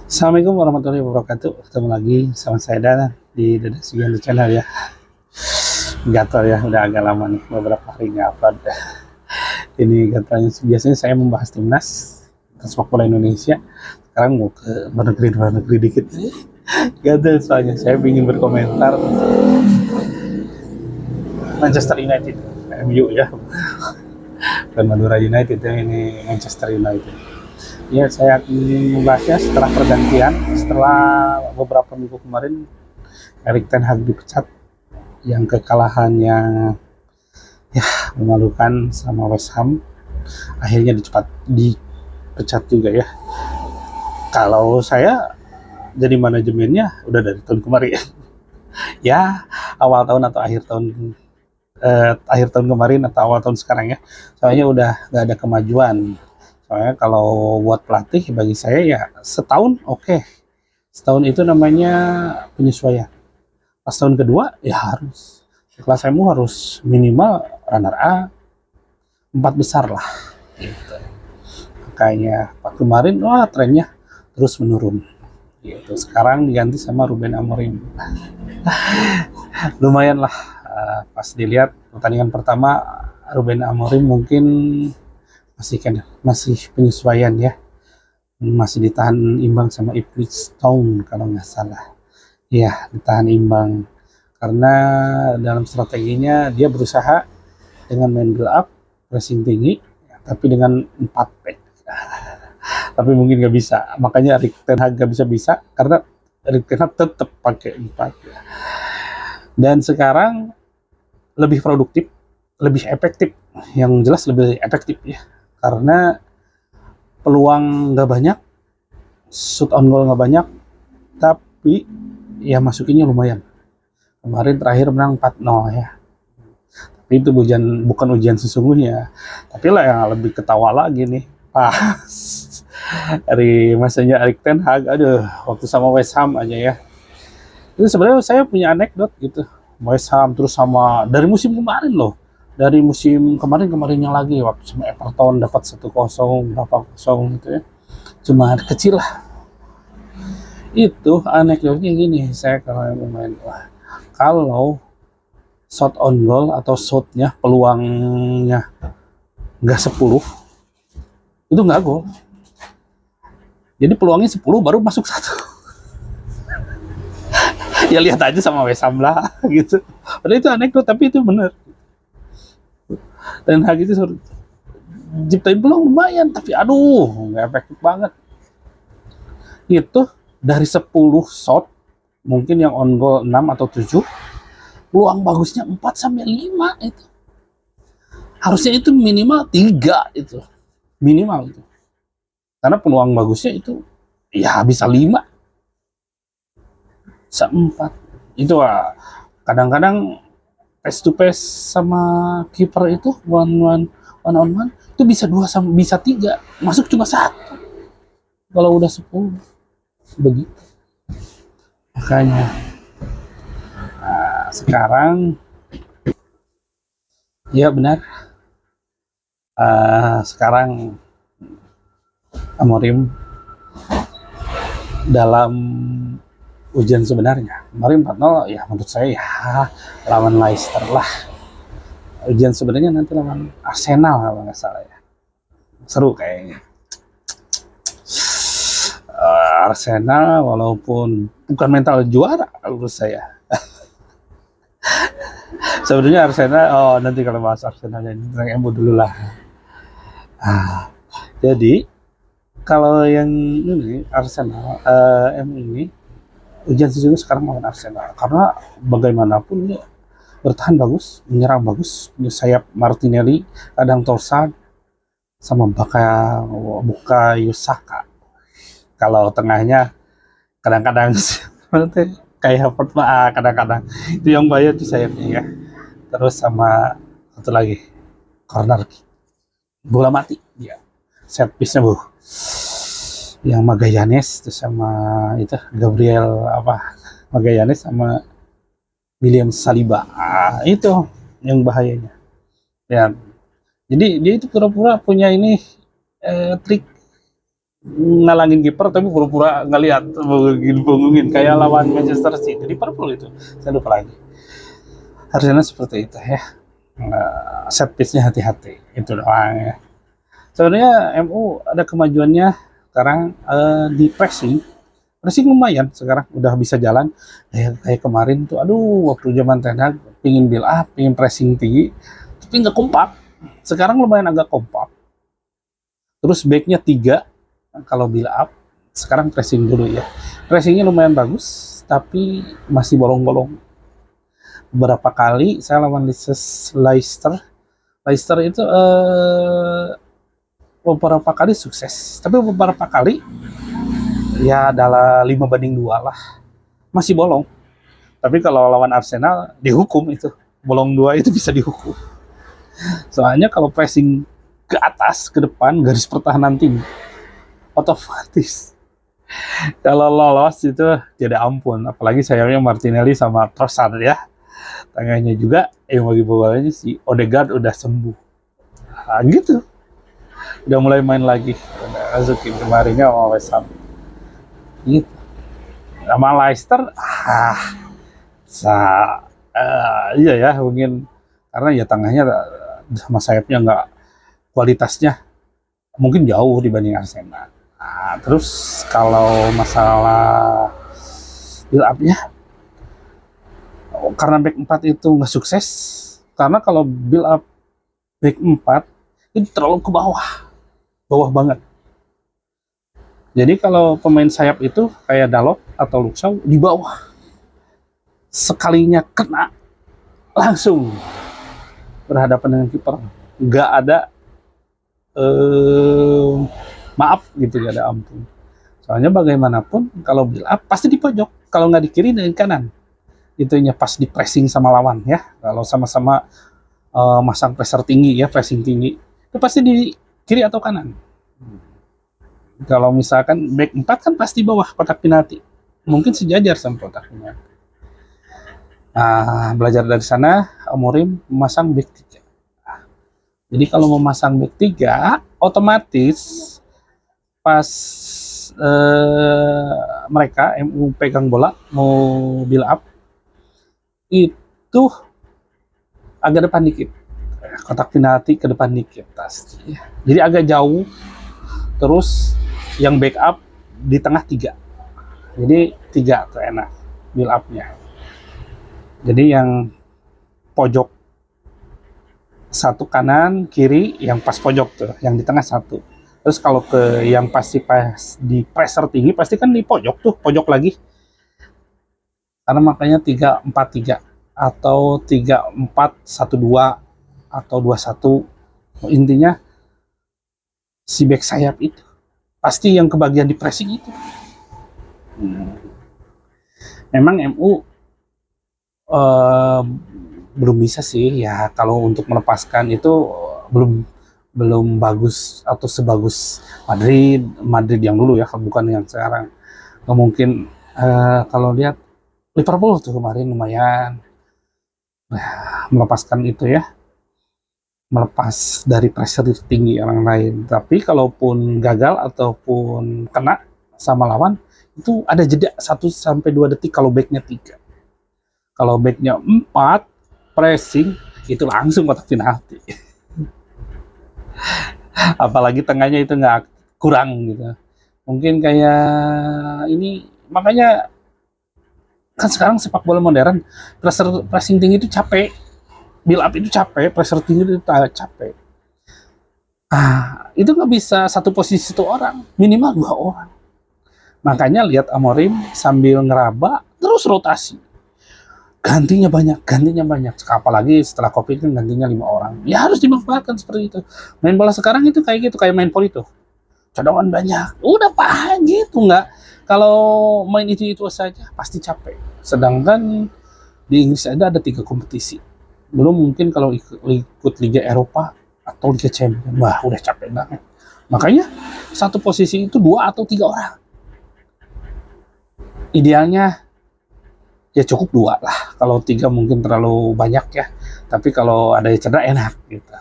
Assalamualaikum warahmatullahi wabarakatuh. Ketemu lagi sama saya Dana di Dada Sugando Channel ya. Gatal ya, udah agak lama nih, beberapa hari nggak upload. Ini gatalnya biasanya saya membahas timnas sepak bola Indonesia. Sekarang mau ke luar negeri dikit. Gatal soalnya saya ingin berkomentar Manchester United, MU ya, dan Madura United ya, ini Manchester United. Ya, saya akan membahasnya setelah pergantian, setelah beberapa minggu kemarin Erik ten Hag dipecat, yang kekalahannya ya memalukan sama West Ham, akhirnya dipecat juga ya. Kalau saya jadi manajemennya udah dari tahun kemarin ya, awal tahun atau akhir tahun kemarin atau awal tahun sekarang ya, soalnya udah nggak ada kemajuan. Soalnya kalau buat pelatih bagi saya ya setahun oke. Setahun itu namanya penyesuaian. Pas tahun kedua ya harus kelas MU harus minimal runner A, 4 besar lah gitu. Makanya Pak kemarin wah trennya terus menurun gitu. Sekarang diganti sama Ruben Amorim. Lumayan lah, pas dilihat pertandingan pertama Ruben Amorim mungkin masih penyesuaian ya, masih ditahan imbang sama Ipswich Town kalau nggak salah. Ya, ditahan imbang karena dalam strateginya dia berusaha dengan main build up, pressing tinggi, tapi dengan 4 back. Tapi mungkin nggak bisa, makanya Erik ten Hag nggak bisa karena Erik ten Hag tetap pakai 4. Dan sekarang lebih produktif, lebih efektif, yang jelas lebih efektif ya, karena peluang nggak banyak, shoot on goal nggak banyak, tapi ya masukinnya lumayan. Kemarin terakhir menang 4-0 ya. Tapi itu bukan ujian sesungguhnya. Tapi lah yang lebih ketawa lagi nih, pas dari masanya Erik ten Hag, aduh, waktu sama West Ham aja ya. Itu sebenarnya saya punya anekdot gitu. West Ham terus sama dari musim kemarin loh. Dari musim kemarinnya lagi waktu sama Everton dapat 1-0, berapa kosong gitu ya. Cuma kecil lah. Itu anekdotnya gini, saya kalau main wah, kalau shot on goal atau shotnya peluangnya nggak 10 itu nggak gol, jadi peluangnya 10 baru masuk satu. Ya lihat aja sama West Ham lah gitu. Padahal itu anekdot tapi itu benar. Dan hal itu ciptain peluang lumayan tapi aduh nggak efektif banget. Itu dari 10 shot mungkin yang on goal 6 atau 7, peluang bagusnya 4 sampai 5 itu. Harusnya itu minimal 3 itu. Minimal itu. Karena peluang bagusnya itu ya bisa 5, bisa 4. Itu kadang-kadang face to face sama kiper itu one on one itu bisa 2 sama bisa 3, masuk cuma 1 kalau udah 10 begitu. Makanya sekarang ya benar, sekarang Amorim dalam ujian sebenarnya. Kemarin 4-0 ya menurut saya ya lawan Leicester lah. Ujian sebenarnya nanti lawan Arsenal kalau nggak salah ya. Seru kayaknya. Arsenal walaupun bukan mental juara menurut saya. Sebenarnya Arsenal, oh nanti kalau bahas Arsenal ini tentang MU dulu lah. Jadi kalau yang ini Arsenal, MU ini ujian sesungguhnya sekarang lawan Arsenal karena bagaimanapun dia bertahan bagus, menyerang bagus, punya sayap Martinelli, kadang Torsad sama Bukayo Saka. Kalau tengahnya kadang-kadang kayak kadang-kadang itu yang bahaya tuh sayapnya ya. Terus sama satu lagi corner bola mati ya, set piece-nya yang Magallanes terus sama itu Gabriel Magallanes sama William Saliba, itu yang bahayanya ya. Jadi dia itu pura-pura punya ini trik ngalangin kiper tapi pura-pura ngelihat punggungin kayak lawan Manchester City di Liverpool itu. Saya lupa lagi. Harusnya seperti itu ya. Set piece-nya hati-hati itu doang ya. Sebenarnya MU ada kemajuannya sekarang di pressing lumayan sekarang udah bisa jalan kayak kemarin tuh aduh waktu zaman Ten Hag pingin build up pingin pressing tinggi tapi nggak kompak. Sekarang lumayan agak kompak, terus backnya 3 kalau build up. Sekarang pressing dulu ya, pressingnya lumayan bagus tapi masih bolong-bolong. Beberapa kali saya lawan Leicester itu beberapa kali sukses tapi beberapa kali ya adalah 5-2 lah masih bolong. Tapi kalau lawan Arsenal dihukum itu bolong 2 itu bisa dihukum. Soalnya kalau pressing ke atas ke depan garis pertahanan tim otomatis kalau lolos itu tidak ampun. Apalagi sayangnya Martinelli sama Trossard ya, tengahnya juga yang bagi bolanya si Odegaard udah sembuh. Nah, gitu udah mulai main lagi, udah masukin kemarinnya sama West Ham gitu. Sama Leicester iya ya mungkin karena ya tengahnya sama sayapnya nggak kualitasnya mungkin jauh dibanding Arsenal. Nah, terus kalau masalah build up-nya karena back 4 itu nggak sukses, karena kalau build up back 4 itu terlalu ke bawah banget. Jadi kalau pemain sayap itu kayak Dalot atau Luxau di bawah, sekalinya kena langsung berhadapan dengan kiper, nggak ada maaf gitu, nggak ada ampun. Soalnya bagaimanapun kalau build up pasti di pojok, kalau nggak di kiri dan kanan. Itunya pas di pressing sama lawan ya. Kalau sama-sama masang pressure tinggi ya, pressing tinggi, itu pasti di kiri atau kanan. Kalau misalkan back 4 kan pasti bawah kotak penalti. Mungkin sejajar sama kotak penalti. Nah, belajar dari sana, Amorim memasang back 3. Jadi kalau memasang back 3, otomatis pas mereka MU pegang bola mau build up itu agak depan dikit, kotak penalti ke depan dikit pasti. Jadi agak jauh. Terus yang backup di tengah 3. Jadi 3 tuh enak build up-nya. Jadi yang pojok 1 kanan kiri yang pas pojok tuh, yang di tengah 1. Terus kalau ke yang pasti pas di pressure tinggi pasti kan di pojok tuh, pojok lagi. Karena makanya 3-4-3 atau 3-4-1-2 atau 2-1. Intinya si back sayap itu pasti yang kebagian di pressing itu. Memang MU belum bisa sih ya, kalau untuk melepaskan itu belum bagus atau sebagus Madrid yang dulu ya, bukan yang sekarang. Mungkin kalau lihat Liverpool tuh kemarin lumayan melepaskan itu ya, melepas dari pressure tinggi orang lain. Tapi kalaupun gagal ataupun kena sama lawan itu ada jeda 1-2 detik kalau backnya 3. Kalau backnya 4 pressing itu langsung kotak penalti. Apalagi tengahnya itu nggak kurang gitu. Mungkin kayak ini, makanya kan sekarang sepak bola modern pressing tinggi itu capek, build up itu capek, pressure tinggi itu capek. Itu nggak bisa satu posisi 1 orang, minimal 2 orang. Makanya lihat Amorim sambil ngeraba terus rotasi. Gantinya banyak. Apalagi setelah Covid kan gantinya 5 orang. Ya harus dimanfaatkan seperti itu. Main bola sekarang itu kayak gitu, kayak main poli tuh. Cadangan banyak. Udah paham gitu nggak? Kalau main itu saja pasti capek. Sedangkan di Inggris ada 3 kompetisi. Belum mungkin kalau ikut Liga Eropa atau Liga Champions. Wah, udah capek banget. Makanya satu posisi itu 2 atau 3 orang. Idealnya ya cukup 2 lah. Kalau 3 mungkin terlalu banyak ya. Tapi kalau ada yang cedera enak gitu.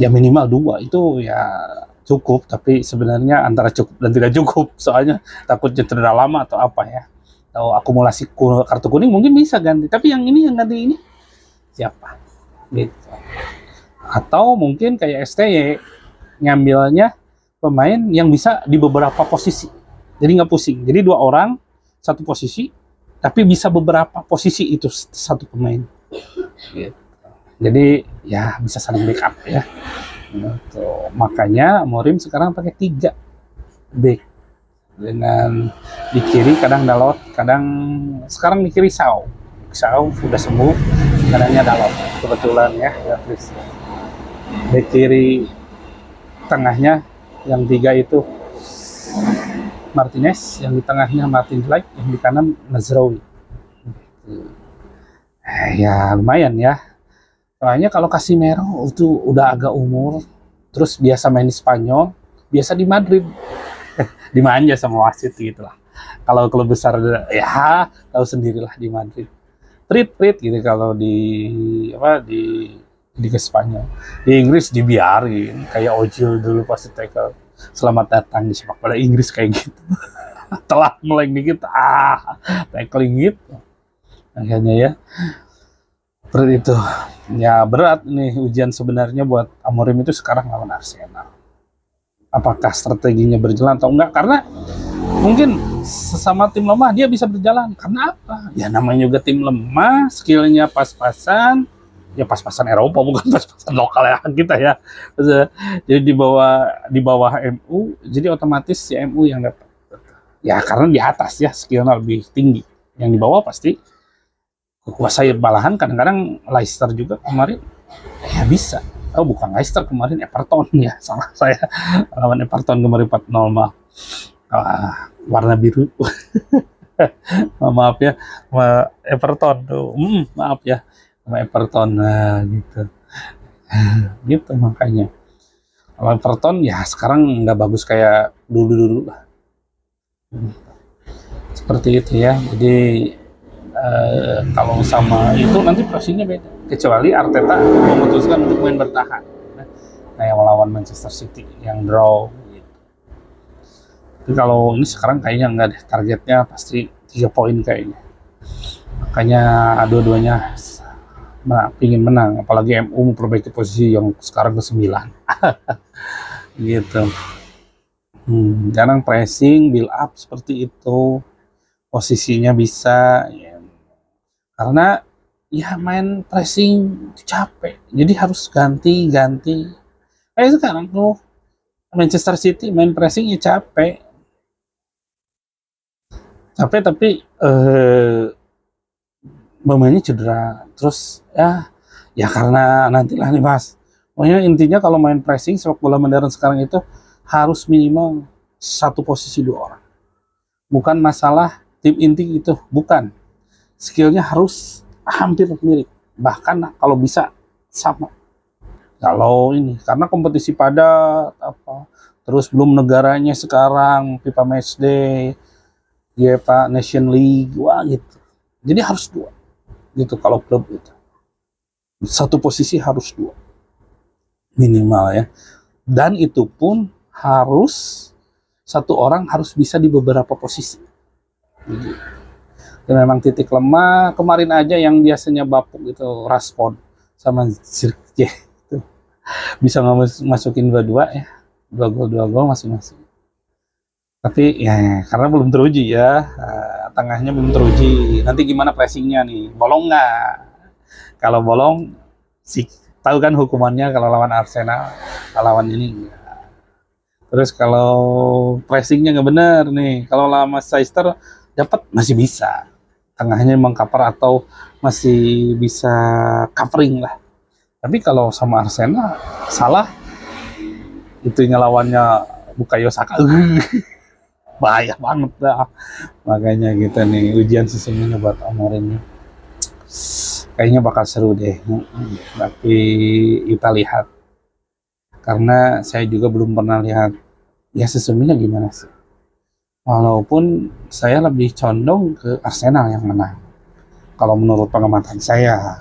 Ya minimal 2 itu ya cukup, tapi sebenarnya antara cukup dan tidak cukup. Soalnya takutnya cedera lama atau apa ya. Atau akumulasi kartu kuning mungkin bisa ganti. Tapi yang ganti ini siapa? Gitu. Atau mungkin kayak STY ngambilnya pemain yang bisa di beberapa posisi. Jadi nggak pusing. Jadi 2 orang satu posisi, tapi bisa beberapa posisi itu satu pemain. Gitu. Jadi ya bisa saling backup ya. Gitu. Makanya Amorim sekarang pakai 3 back dengan di kiri kadang Dalot, kadang sekarang di kiri Sao sudah sembuh, kadangnya Dalot kebetulan ya, Chris. Back kiri tengahnya yang 3 itu Martinez, yang di tengahnya Martin Dijk, yang di kanan Nazraoui. Ya lumayan ya. Soalnya kalau Casemiro itu udah agak umur, terus biasa main di Spanyol, biasa di Madrid, dimanja sama wasit gitu lah. Kalau klub besar ya tahu sendirilah di Madrid. Treat gitu kalau di Liga Spanyol. Di Inggris dibiarin, kayak Ozil dulu pasti tackle. Selamat datang di sepak bola Inggris kayak gitu. Telah meleng dikit, tackling gitu. Akhirnya ya. Seperti itu. Ya berat nih ujian sebenarnya buat Amorim itu sekarang lawan Arsenal. Apakah strateginya berjalan atau enggak? Karena mungkin sesama tim lemah dia bisa berjalan. Karena apa? Ya namanya juga tim lemah, skillnya pas-pasan. Ya pas-pasan Eropa, bukan pas-pasan lokal ya kita ya. Jadi di bawah MU, jadi otomatis si MU yang dapat. Ya karena di atas ya skillnya lebih tinggi. Yang di bawah pasti kuasai, malahan kadang-kadang Leicester juga kemarin ya bisa. Oh bukan Leicester kemarin, Everton ya, salah saya, lawan Everton kemarin 4-0 mah warna biru. Maaf ya, Everton tuh, maaf ya sama Everton, nah gitu. Gitu makanya kalau Everton ya sekarang nggak bagus kayak dulu lah. Seperti itu ya. Jadi kalau sama itu nanti pressingnya beda, kecuali Arteta memutuskan untuk main bertahan kayak melawan Manchester City yang draw gitu. Tapi kalau ini sekarang kayaknya nggak deh, targetnya pasti 3 poin kayaknya. Makanya dua-duanya ingin menang, apalagi MU memperbaiki posisi yang sekarang ke-9. Gitu. Jarang pressing, build up seperti itu, posisinya bisa ya. Karena ya main pressing capek, jadi harus ganti. Kayak sekarang tuh Manchester City main pressing ya capek tapi pemainnya cedera, terus ya karena nantilah nih Mas. Pokoknya intinya kalau main pressing sepak bola modern sekarang itu harus minimal satu posisi 2 orang. Bukan masalah tim inti itu, bukan. Skillnya harus hampir mirip, bahkan kalau bisa sama. Kalau ini karena kompetisi padat terus belum negaranya sekarang FIFA Matchday, UEFA Nation League, wah gitu. Jadi harus 2 gitu kalau klub itu. Satu posisi harus 2 minimal ya. Dan itu pun harus 1 orang harus bisa di beberapa posisi. Gitu. Dan memang titik lemah kemarin aja yang biasanya bapuk itu Rashford sama Zirkzee itu bisa masukin 2-2 ya, 2 gol masing-masing. Tapi ya karena belum teruji ya, tengahnya belum teruji. Nanti gimana pressingnya nih, bolong nggak? Kalau bolong sih tahu kan hukumannya kalau lawan Arsenal, lawan ini. Terus kalau pressingnya nggak bener nih, kalau lawan Leicester dapat masih bisa. Tengahnya mengcover atau masih bisa covering lah. Tapi kalau sama Arsenal salah, itunya lawannya Bukayo Saka, bahaya banget dah. Makanya gitu nih ujian sesungguhnya buat Amorim. Kayaknya bakal seru deh. Tapi kita lihat. Karena saya juga belum pernah lihat ya sesungguhnya gimana sih. Walaupun saya lebih condong ke Arsenal yang menang. Kalau menurut pengamatan saya,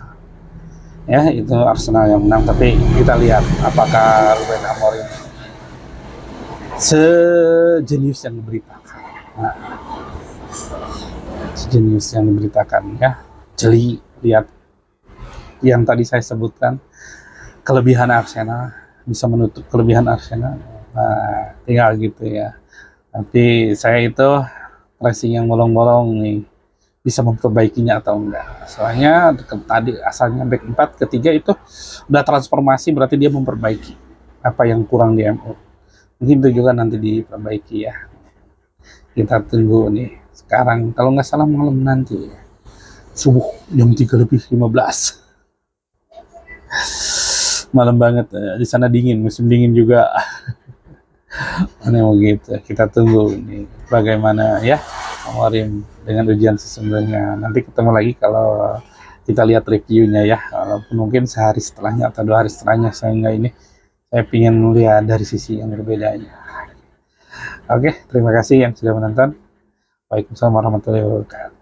ya itu Arsenal yang menang. Tapi kita lihat apakah Ruben Amorim sejenius yang diberitakan. Nah, sejenius yang diberitakan ya. Jeli, lihat yang tadi saya sebutkan, kelebihan Arsenal bisa menutup kelebihan Arsenal. Nah, tinggal gitu ya. Nanti saya itu pressing yang bolong-bolong nih bisa memperbaikinya atau enggak. Soalnya tadi asalnya back 4 ketiga itu udah transformasi, berarti dia memperbaiki apa yang kurang di MU. Mungkin itu juga nanti diperbaiki ya. Kita tunggu nih. Sekarang kalau nggak salah malam nanti subuh jam 3:15. Malam banget di sana, dingin, musim dingin juga. Aneh gitu. Kita tunggu nih bagaimana ya Warim dengan ujian sesungguhnya. Nanti ketemu lagi kalau kita lihat reviewnya ya. Walaupun mungkin sehari setelahnya atau 2 hari setelahnya, sehingga ini saya ingin melihat dari sisi yang berbedanya. Oke, terima kasih yang sudah menonton. Waalaikumsalam warahmatullahi wabarakatuh.